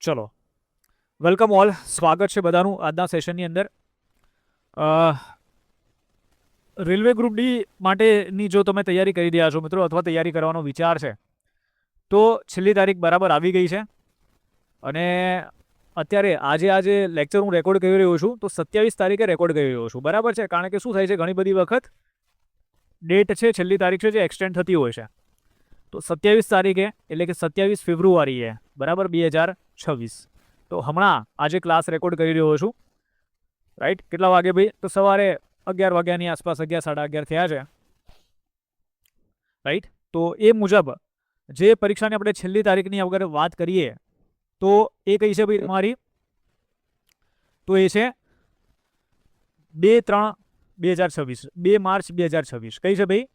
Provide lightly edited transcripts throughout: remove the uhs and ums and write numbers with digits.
ચલો, welcome all. સ્વાગત છે બધાનું આજના સેશનની અંદર. રેલવે ગ્રુપ ડી માટેની જો તમે તૈયારી કરી રહ્યા છો મિત્રો, અથવા તૈયારી કરવાનો વિચાર છે, તો છેલ્લી તારીખ બરાબર આવી ગઈ છે. અને અત્યારે આજે લેક્ચર હું રેકોર્ડ કરી રહ્યો છું, તો 27 તારીખે રેકોર્ડ કરી રહ્યો છું. બરાબર છે, કારણ કે શું થાય છે, ઘણી બધી વખત ડેટ છે, છેલ્લી તારીખ છે, જે એક્સટેન્ડ થતી હોય છે. તો 27 તારીખે એટલે કે 27 ફેબ્રુઆરીએ બરાબર 2026. તો હમણાં આજે ક્લાસ રેકોર્ડ કરી રહ્યો છું. રાઈટ, કેટલા વાગે ભાઈ? તો સવારે 11 વાગ્યાની આસપાસ, 11, સાડા 11 થયા છે. રાઈટ, તો એ મુજબ જે પરીક્ષાની આપણે છેલ્લી તારીખની અગર વાત કરીએ તો એ કઈ છે ભાઈ તમારી? તો એ છે 2/3/2026, 2 માર્ચ 2026. કઈ છે ભાઈ?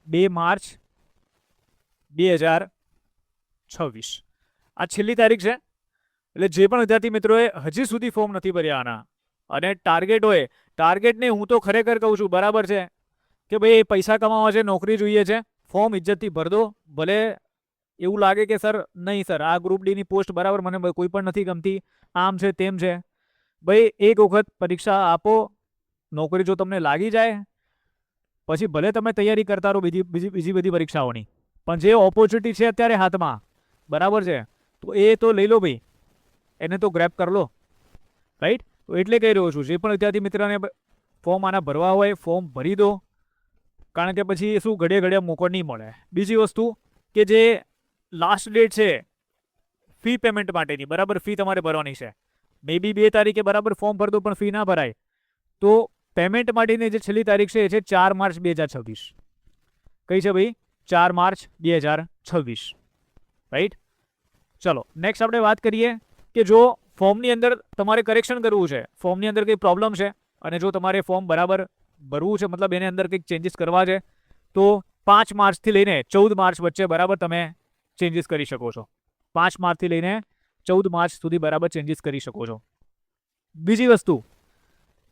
2 માર્ચ 2026 આ છેલ્લી તારીખ છે. એટલે જે પણ વિદ્યાર્થી મિત્રોએ હજી સુધી ફોર્મ નથી ભર્યા આના, અને ટાર્ગેટ હોય, ટાર્ગેટને હું તો ખરેખર કહું છું, બરાબર છે, કે ભાઈ પૈસા કમાવા છે, નોકરી જોઈએ છે, ફોર્મ ઇજ્જતથી ભર દો. ભલે એવું લાગે કે સર નહીં સર, આ ગ્રુપ ડીની પોસ્ટ બરાબર મને કોઈ પણ નથી ગમતી, આમ છે તેમ છે. ભાઈ એક વખત પરીક્ષા આપો, નોકરી જો તમને લાગી જાય પછી ભલે તમે તૈયારી કરતા રહો બીજી બધી પરીક્ષાઓની, પણ જે ઓપોર્ચ્યુનિટી છે અત્યારે હાથમાં, બરાબર છે, તો એ તો લઈ લો ભાઈ, એને તો ગ્રેપ કરી લો. રાઈટ, તો એટલે કહી રહ્યો છું, જે પણ વિદ્યાર્થી મિત્રને ફોર્મ આના ભરવા હોય ફોર્મ ભરી દો, કારણ કે પછી શું ઘડિયા મોકો નહીં મળે. બીજી વસ્તુ કે જે લાસ્ટ ડેટ છે ફી પેમેન્ટ માટેની, બરાબર, ફી તમારે ભરવાની છે. મે બી 2 તારીખે બરાબર ફોર્મ ભર દો પણ ફી ના ભરાય, તો પેમેન્ટ માટેની જે છેલ્લી તારીખ છે એ છે 4 માર્ચ 2026. કઈ છે ભાઈ? 4 માર્ચ 2026. રાઈટ, ચલો નેક્સ્ટ આપણે વાત કરીએ કે જો ફોર્મની અંદર તમારે કરેક્શન કરવું છે, ફોર્મની અંદર કંઈ પ્રોબ્લેમ છે, અને જો તમારે ફોર્મ બરાબર ભરવું છે, મતલબ એની અંદર કંઈક ચેન્જીસ કરવા છે, તો 5 માર્ચથી લઈને 14 માર્ચ વચ્ચે બરાબર તમે ચેન્જીસ કરી શકો છો. 5 માર્ચથી લઈને 14 માર્ચ સુધી બરાબર ચેન્જીસ કરી શકો છો. બીજી વસ્તુ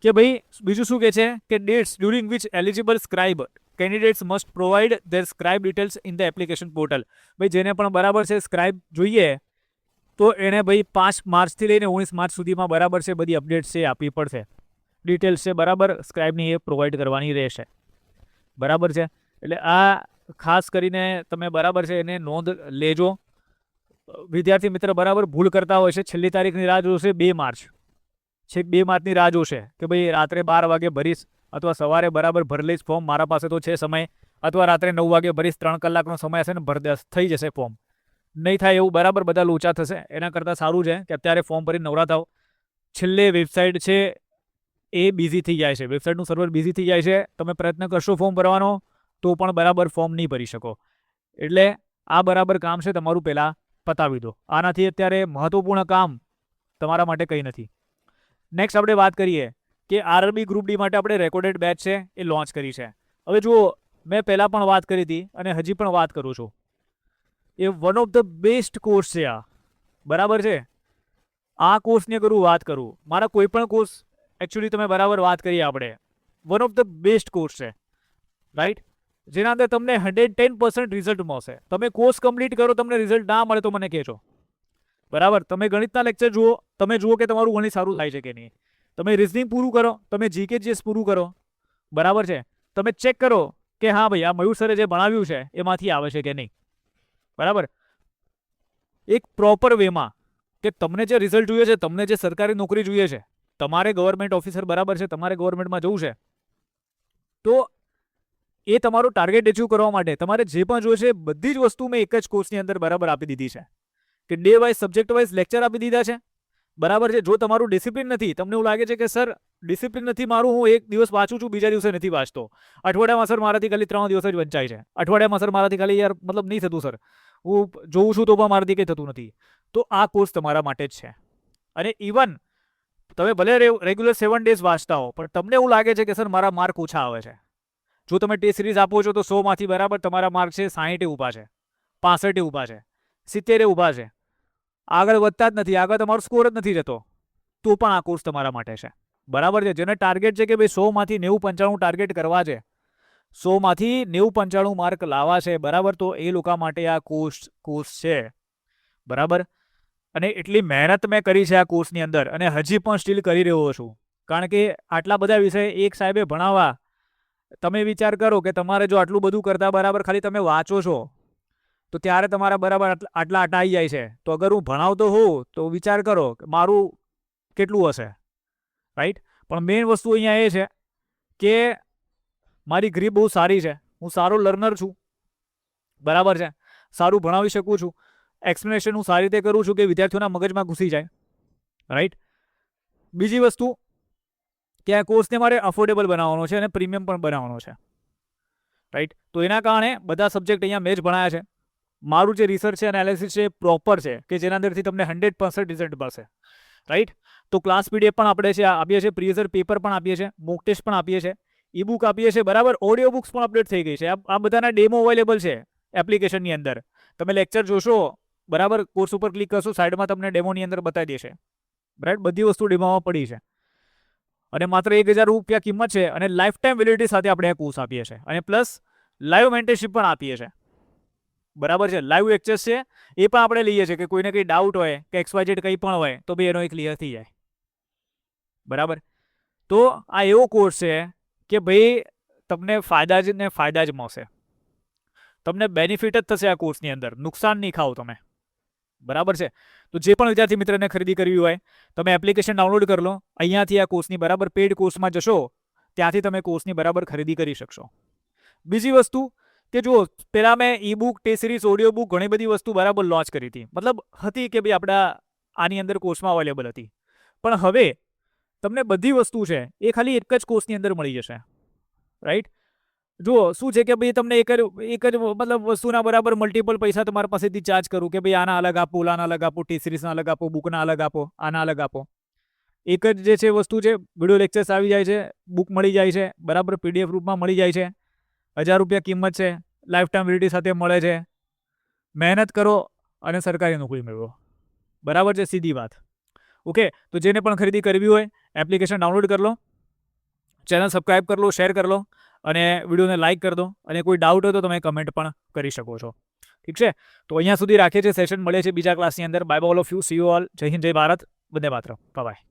કે ભાઈ બીજું શું કહે છે કે dates during which eligible scribe candidates must provide there scribe details in the application portal. ભાઈ જેને પણ બરાબર છે સ્ક્રાઇબ જોઈએ, તો એને ભાઈ 5 માર્ચથી લઈને 19 માર્ચ સુધીમાં બરાબર છે બધી અપડેટ્સ છે આપવી પડશે. ડિટેલ્સ છે બરાબર સ્ક્રાઇબની એ પ્રોવાઈડ કરવાની રહેશે. બરાબર છે, એટલે આ ખાસ કરીને તમે બરાબર છે એને નોંધ લેજો. વિદ્યાર્થી મિત્ર બરાબર ભૂલ કરતા હોય છે, છેલ્લી તારીખની રાહ જોશે 2 માર્ચ, છેક 2 માર્ચની રાહ જોશે કે ભાઈ રાત્રે 12 વાગે ભરીશ, અથવા સવારે બરાબર ભરી લઈશ ફોર્મ, મારા પાસે તો છે સમય, અથવા રાત્રે 9 વાગે ભરીશ, 3 કલાકનો સમય હશે ને થઈ જશે ફોર્મ. નહીં થાય એવું, બરાબર બધા લોચા થશે. એના કરતાં સારું છે કે અત્યારે ફોર્મ ભરીને નવરા થાવ. છેલ્લે વેબસાઇટ છે એ બિઝી થઈ જાય છે, વેબસાઇટનું સર્વર બિઝી થઈ જાય છે, તમે પ્રયત્ન કરશો ફોર્મ ભરવાનો તો પણ બરાબર ફોર્મ નહીં ભરી શકો. એટલે આ બરાબર કામ છે તમારું પહેલાં પતાવી દો. આનાથી અત્યારે મહત્વપૂર્ણ કામ તમારા માટે કંઈ નથી. નેક્સ્ટ આપણે વાત કરીએ કે આરઆરબી ગ્રુપ ડી માટે આપણે રેકોર્ડેડ બેચ છે એ લોન્ચ કરી છે. હવે જુઓ, મેં પહેલાં પણ વાત કરી હતી અને હજી પણ વાત કરું છું, એ one of the best course છે આ. બરાબર છે, આ કોર્સની અગર હું વાત કરું, મારા કોઈ પણ કોર્સ એકચ્યુઅલી તમે બરાબર વાત કરીએ આપણે, one of the best course છે. રાઈટ, જેના અંદર તમને 110% રિઝલ્ટ મળશે. તમે કોર્સ કમ્પ્લીટ કરો, તમને રિઝલ્ટ ના મળે તો મને કહેજો. બરાબર, તમે ગણિતના લેક્ચર જુઓ, તમે જુઓ કે તમારું ગણિત સારું થાય છે કે નહીં. તમે રિઝનિંગ પૂરું કરો, તમે જીકે જીએસ પૂરું કરો, બરાબર છે, તમે ચેક કરો કે હા ભાઈ આ મયુર સરે જે ભણાવ્યું છે એમાંથી આવે છે કે નહીં. બરાબર, એક પ્રોપર વેમાં કે તમને જે રિઝલ્ટ જોઈએ છે, તમને જે સરકારી નોકરી જોઈએ છે, તમારે ગવર્મેન્ટ ઓફિસર બરાબર છે, તમારે ગવર્મેન્ટમાં જવું છે, તો એ તમારું ટાર્ગેટ એચીવ કરવા માટે તમારે જે પણ જોઈએ છે બધી જ વસ્તુ મેં એક જ કોર્સની અંદર બરાબર આપી દીધી છે. કે day wise subject wise lecture આપી દીધા છે. બરાબર છે, જો તમારું ડિસિપ્લિન નથી, તમને એવું લાગે છે કે સર ડિસિપ્લિન નથી મારું, હું એક દિવસ વાંચું છું બીજા દિવસે નથી વાંચતો, અઠવાડિયામાં સર મારાથી ખાલી 3 દિવસ જ વંચાય છે, અઠવાડિયામાં સર મારાથી ખાલી યાર મતલબ નહીં થતું સર, હું જોઉં છું તો પણ મારાથી કંઈ થતું નથી, તો આ કોર્સ તમારા માટે જ છે. અને ઇવન તમે ભલે રેગ્યુલર 7 ડેઝ વાંચતા હો, પણ તમને એવું લાગે છે કે સર મારા માર્ક ઓછા આવે છે, જો તમે ટેસ્ટ સિરીઝ આપો છો તો 100માંથી બરાબર તમારા માર્ક છે 60 ઊભા છે, 65 ઊભા છે, 70 ઊભા છે, આગળ વધતા જ નથી, આગળ તમારો સ્કોર જ નથી જતો, તો પણ આ કોર્સ તમારા માટે છે. બરાબર છે, જેને ટાર્ગેટ છે કે ભાઈ 100માંથી 90-95 ટાર્ગેટ કરવા છે, 100માંથી 90-95 માર્ક લાવવા છે, બરાબર, તો એ લોકો માટે આ કોર્સ છે. બરાબર, અને એટલી મહેનત મેં કરી છે આ કોર્સની અંદર અને હજી પણ સ્ટીલ કરી રહ્યો છું. કારણ કે આટલા બધા વિષય એક સાહેબે ભણાવવા, તમે વિચાર કરો કે તમારે જો આટલું બધું કરતા બરાબર ખાલી તમે વાંચો છો તો ત્યારે તમારા બરાબર આટલા આવી જાય છે. તો અગર હું ભણાવતો હોઉં તો વિચાર કરો કે મારું કેટલું હશે, રાઈટ? પણ મેઇન વસ્તુ અહીંયા એ છે કે મારી ગ્રીપ બહુ સારી છે, હું સારો લર્નર છું, બરાબર છે, સારું ભણાવી શકું છું, એક્સપ્લેનેશન હું સારી રીતે કરું છું કે વિદ્યાર્થીઓના મગજમાં ઘૂસી જાય, રાઈટ? બીજી વસ્તુ કે આ કોર્સને મારે અફોર્ડેબલ બનાવવાનો છે અને પ્રીમિયમ પણ બનાવવાનો છે, રાઈટ? તો એના કારણે બધા સબ્જેક્ટ અહીંયા મેં જ ભણાયા છે. મારું જે રિસર્ચ છે એનાલિસિસ છે પ્રોપર છે કે જેના અંદરથી તમને 100% રિઝલ્ટ મળશે, રાઈટ? તો ક્લાસ પીડીએફ પણ આપણે છે આપીએ છીએ, પ્રીવિયસ પેપર પણ આપીએ છીએ, મોક ટેસ્ટ પણ આપીએ છીએ, ઈ બુક આપીએ છીએ, બરાબર? ઓડિયો બુક્સ પણ અપડેટ થઈ ગઈ છે. આ બધાના ડેમો અવેલેબલ છે એપ્લિકેશનની અંદર. તમે લેક્ચર જોશો, બરાબર, કોર્સ ઉપર ક્લિક કરશો, સાઈડમાં તમને ડેમોની અંદર બતાવી દેશે, રાઈટ? બધી વસ્તુ ડેમોમાં પડી છે અને માત્ર 1000 રૂપિયા કિંમત છે અને લાઈફ ટાઈમ વેલિડિટી સાથે આપણે આ કોર્સ આપીએ છીએ અને પ્લસ લાઈવ મેન્ટરશીપ પણ આપીએ છીએ, બરાબર છે? લાઈવ લેક્ચર્સ છે એ પણ આપણે લઈએ છીએ કે કોઈને કંઈ ડાઉટ હોય કે XYZ કંઈ પણ હોય તો બી એનો ક્લિયર થઈ જાય, બરાબર? તો આ એવો કોર્સ છે કે ભાઈ તમને ફાયદા જ ને ફાયદા જ મળશે, તમને બેનિફિટ જ થશે આ કોર્સની અંદર, નુકસાન નહીં ખાઓ તમે, બરાબર છે? તો જે પણ વિદ્યાર્થી મિત્રને ખરીદી કરવી હોય તમે એપ્લિકેશન ડાઉનલોડ કરી લો, અહીંયાથી આ કોર્સની બરાબર પેડ કોર્સમાં જશો, ત્યાંથી તમે કોર્સની બરાબર ખરીદી કરી શકશો. બીજી વસ્તુ કે જુઓ, પહેલાં મેં e book, test series, audio book ઘણી બધી વસ્તુ બરાબર લોન્ચ કરી હતી, મતલબ હતી કે ભાઈ આપણા આની અંદર કોર્સમાં અવેલેબલ હતી. પણ હવે તમને બધી વસ્તુ છે એ ખાલી એક જ કોર્સની અંદર મળી જશે, રાઈટ? જુઓ શું છે કે ભાઈ તમને એક જ મતલબ વસ્તુના બરાબર મલ્ટિપલ પૈસા તમારા પાસેથી ચાર્જ કરું કે ભાઈ આના અલગ આપો, ઓલાના અલગ આપો, ટેસ્ટ સિરીઝના અલગ આપો, બુકના અલગ આપો, આના અલગ આપો. એક જ જે છે વસ્તુ છે, વિડીયો લેક્ચર્સ આવી જાય છે, બુક મળી જાય છે, બરાબર, PDF રૂપમાં મળી જાય છે, 1000 રૂપિયા કિંમત છે, લાઈફ ટાઈમ વેલિડિટી સાથે મળે છે. મહેનત કરો અને સરકારી નોકરી મેળવો, બરાબર છે? સીધી વાત. ઓકે, તો જેને પણ ખરીદી કરવી હોય એપ્લિકેશન ડાઉનલોડ કરી લો, ચેનલ સબસ્ક્રાઈબ કરી લો, શેર કરી લો અને વિડીયોને લાઇક કરી દો. અને કોઈ ડાઉટ હોય તો તમે કમેન્ટ પણ કરી શકો છો, ઠીક છે? તો અહીંયા સુધી રાખીએ છીએ સેશન, મળે છે બીજા ક્લાસની અંદર. Bye bye all of you, C you all. જય હિન્દ, જય ભારત, વંદે માતરમ, બાય બાય.